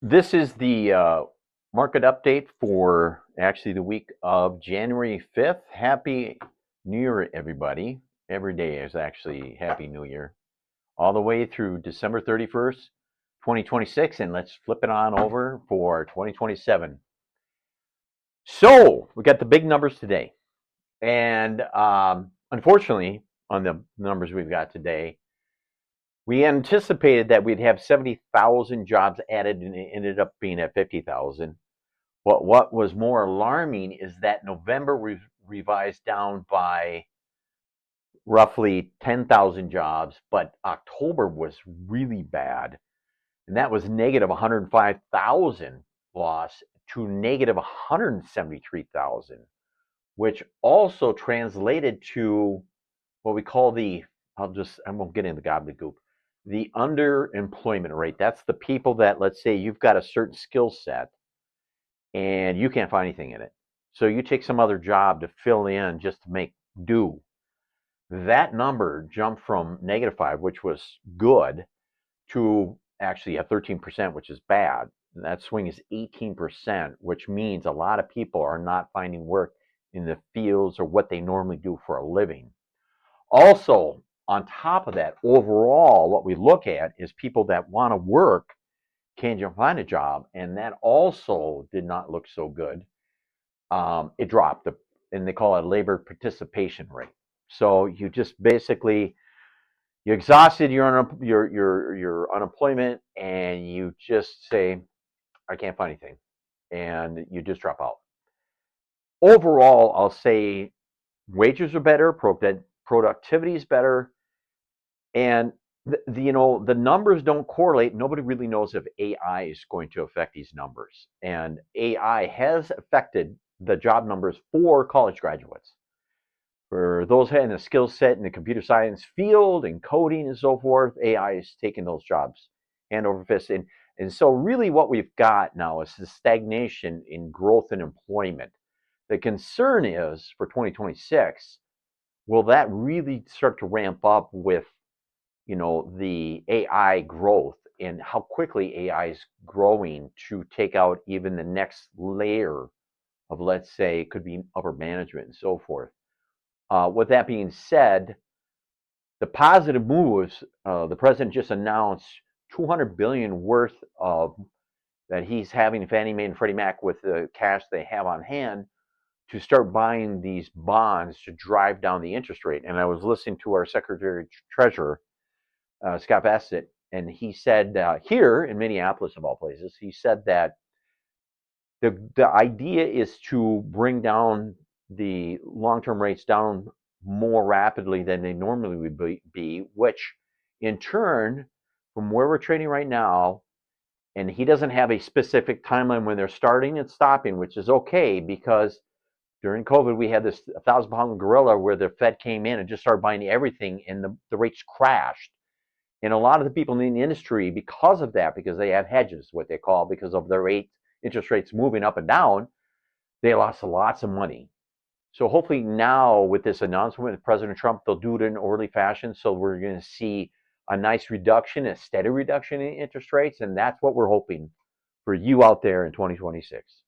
This is the market update for actually the week of January 5th. Happy New Year, everybody. Every day is actually Happy New Year. All the way through December 31st, 2026. And let's flip it on over for 2027. So we got the big numbers today. And unfortunately, on the numbers we've got today, we anticipated that we'd have 70,000 jobs added, and it ended up being at 50,000. But what was more alarming is that November was revised down by roughly 10,000 jobs, but October was really bad. And that was negative 105,000 loss to negative 173,000, which also translated to what we call I won't get into the gobbledygook, the underemployment rate. That's the people that, let's say you've got a certain skill set and you can't find anything in it. So you take some other job to fill in just to make do. That number jumped from -5, which was good, to actually at 13%, which is bad. And that swing is 18%, which means a lot of people are not finding work in the fields or what they normally do for a living. Also, on top of that, overall, what we look at is people that want to work can't find a job, and that also did not look so good. It dropped, and they call it labor participation rate. So you just basically you exhausted your unemployment, and you just say, I can't find anything, and you just drop out. Overall, I'll say wages are better, productivity is better, and the numbers don't correlate. Nobody really knows if AI is going to affect these numbers, and AI has affected the job numbers for college graduates. For those having a skill set in the computer science field and coding and so forth, AI is taking those jobs hand over fist. And so really what we've got now is the stagnation in growth and employment. The concern is for 2026, will that really start to ramp up with the AI growth and how quickly AI is growing to take out even the next layer of, let's say, it could be upper management and so forth. With that being said, the positive moves, the president just announced $200 billion worth of that he's having Fannie Mae and Freddie Mac with the cash they have on hand to start buying these bonds to drive down the interest rate. And I was listening to our Secretary Treasurer, Scott Bassett, and he said here in Minneapolis, of all places, he said that the idea is to bring down the long-term rates down more rapidly than they normally would be, which in turn, from where we're trading right now, and he doesn't have a specific timeline when they're starting and stopping, which is okay, because during COVID, we had this 1,000-pound gorilla where the Fed came in and just started buying everything, and the rates crashed. And a lot of the people in the industry, because of that, because they have hedges, what they call, because of their interest rates moving up and down, they lost lots of money. So hopefully now with this announcement with President Trump, they'll do it in an orderly fashion. So we're going to see a nice reduction, a steady reduction in interest rates. And that's what we're hoping for you out there in 2026.